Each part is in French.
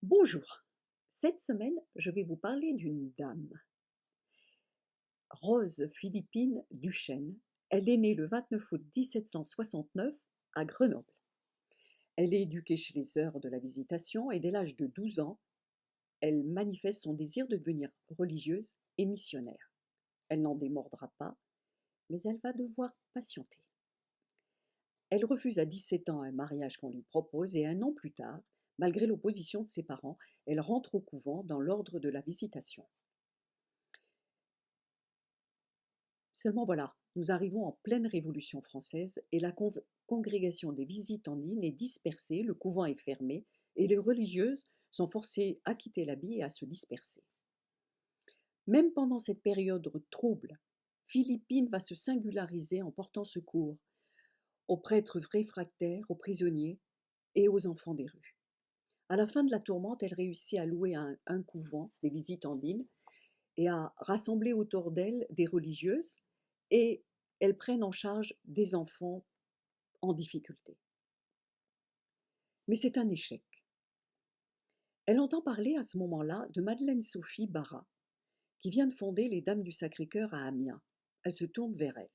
Bonjour. Cette semaine, je vais vous parler d'une dame, Rose Philippine Duchesne. Elle est née le 29 août 1769 à Grenoble. Elle est éduquée chez les Heures de la Visitation et dès l'âge de 12 ans, elle manifeste son désir de devenir religieuse et missionnaire. Elle n'en démordra pas, mais elle va devoir patienter. Elle refuse à 17 ans un mariage qu'on lui propose et un an plus tard, malgré l'opposition de ses parents, elle rentre au couvent dans l'ordre de la Visitation. Seulement voilà, nous arrivons en pleine Révolution française et la congrégation des Visitandines est dispersée, le couvent est fermé et les religieuses sont forcées à quitter l'habit et à se disperser. Même pendant cette période trouble, Philippine va se singulariser en portant secours aux prêtres réfractaires, aux prisonniers et aux enfants des rues. À la fin de la tourmente, elle réussit à louer un couvent des Visitandines et à rassembler autour d'elle des religieuses et elles prennent en charge des enfants en difficulté. Mais c'est un échec. Elle entend parler à ce moment-là de Madeleine Sophie Barra, qui vient de fonder les Dames du Sacré-Cœur à Amiens. Elle se tourne vers elle.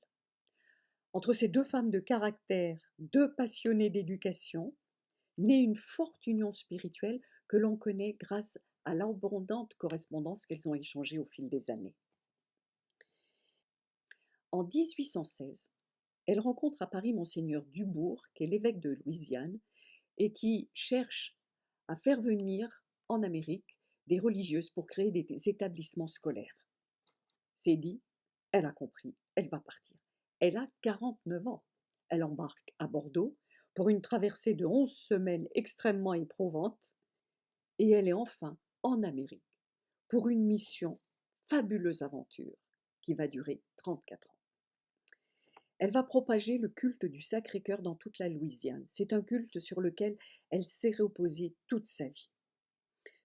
Entre ces deux femmes de caractère, deux passionnées d'éducation, naît une forte union spirituelle que l'on connaît grâce à l'abondante correspondance qu'elles ont échangée au fil des années. En 1816, elle rencontre à Paris Monseigneur Dubourg, qui est l'évêque de Louisiane, et qui cherche à faire venir en Amérique des religieuses pour créer des établissements scolaires. C'est dit, elle a compris, elle va partir. Elle a 49 ans. Elle embarque à Bordeaux pour une traversée de 11 semaines extrêmement éprouvante et elle est enfin en Amérique pour une mission, fabuleuse aventure, qui va durer 34 ans. Elle va propager le culte du Sacré-Cœur dans toute la Louisiane. C'est un culte sur lequel elle s'est reposée toute sa vie.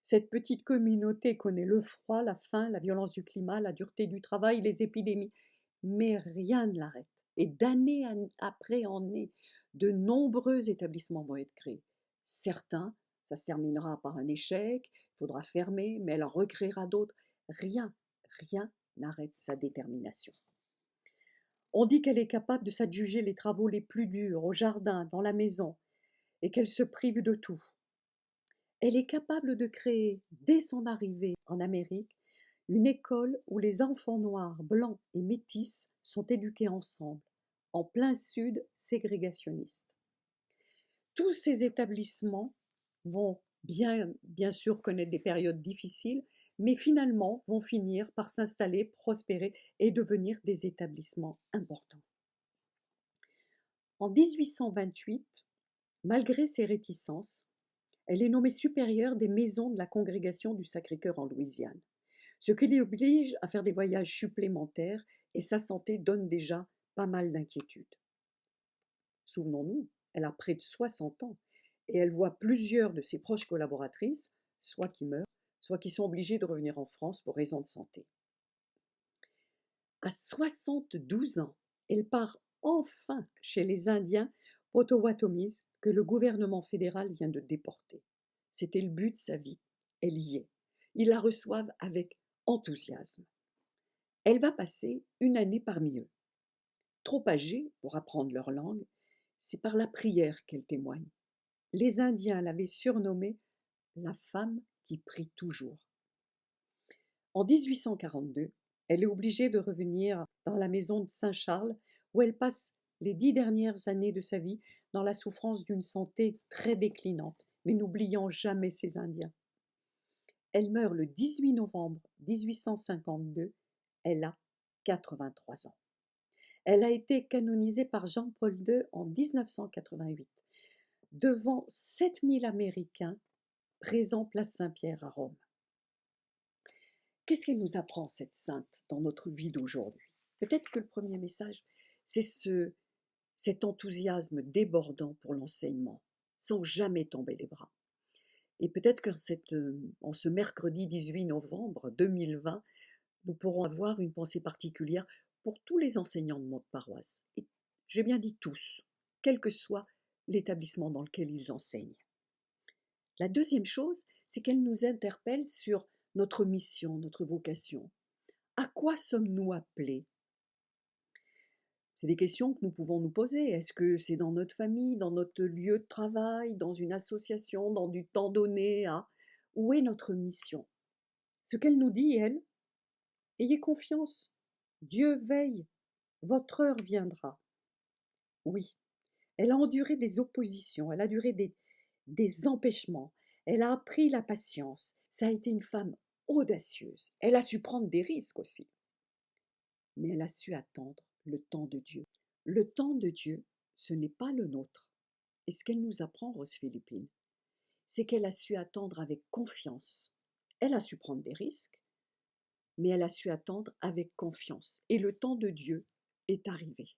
Cette petite communauté connaît le froid, la faim, la violence du climat, la dureté du travail, les épidémies, mais rien ne l'arrête. Et d'année après année, de nombreux établissements vont être créés. Certains, ça se terminera par un échec, il faudra fermer, mais elle en recréera d'autres. Rien n'arrête sa détermination. On dit qu'elle est capable de s'adjuger les travaux les plus durs, au jardin, dans la maison, et qu'elle se prive de tout. Elle est capable de créer, dès son arrivée en Amérique, une école où les enfants noirs, blancs et métis sont éduqués ensemble, en plein sud ségrégationniste. Tous ces établissements vont bien sûr connaître des périodes difficiles, mais finalement vont finir par s'installer, prospérer et devenir des établissements importants. En 1828, malgré ses réticences, elle est nommée supérieure des maisons de la congrégation du Sacré-Cœur en Louisiane, ce qui l'oblige à faire des voyages supplémentaires et sa santé donne déjà pas mal d'inquiétudes. Souvenons-nous, elle a près de 60 ans et elle voit plusieurs de ses proches collaboratrices, soit qui meurent, soit qui sont obligées de revenir en France pour raisons de santé. À 72 ans, elle part enfin chez les Indiens Potawatomis que le gouvernement fédéral vient de déporter. C'était le but de sa vie. Elle y est. Ils la reçoivent avec enthousiasme. Elle va passer une année parmi eux. Trop âgée pour apprendre leur langue, c'est par la prière qu'elle témoigne. Les Indiens l'avaient surnommée la femme qui prie toujours. En 1842, elle est obligée de revenir dans la maison de Saint-Charles où elle passe les 10 dernières années de sa vie dans la souffrance d'une santé très déclinante, mais n'oubliant jamais ses Indiens. Elle meurt le 18 novembre 1852, elle a 83 ans. Elle a été canonisée par Jean-Paul II en 1988, devant 7000 Américains présents place Saint-Pierre à Rome. Qu'est-ce qu'elle nous apprend, cette sainte, dans notre vie d'aujourd'hui? Peut-être que le premier message, c'est cet enthousiasme débordant pour l'enseignement, sans jamais tomber les bras. Et peut-être en ce mercredi 18 novembre 2020, nous pourrons avoir une pensée particulière pour tous les enseignants de notre paroisse. Et j'ai bien dit tous, quel que soit l'établissement dans lequel ils enseignent. La deuxième chose, c'est qu'elle nous interpelle sur notre mission, notre vocation. À quoi sommes-nous appelés? C'est des questions que nous pouvons nous poser. Est-ce que c'est dans notre famille, dans notre lieu de travail, dans une association, dans du temps donné à... Où est notre mission? Ce qu'elle nous dit, elle, ayez confiance. Dieu veille. Votre heure viendra. Oui, elle a enduré des oppositions, elle a duré des empêchements, elle a appris la patience. Ça a été une femme audacieuse. Elle a su prendre des risques aussi. Mais elle a su attendre le temps de Dieu. Le temps de Dieu, ce n'est pas le nôtre. Et ce qu'elle nous apprend, Rose Philippine, c'est qu'elle a su attendre avec confiance. Elle a su prendre des risques, mais elle a su attendre avec confiance. Et le temps de Dieu est arrivé.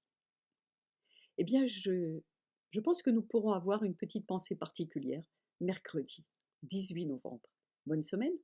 Eh bien, je pense que nous pourrons avoir une petite pensée particulière mercredi 18 novembre. Bonne semaine!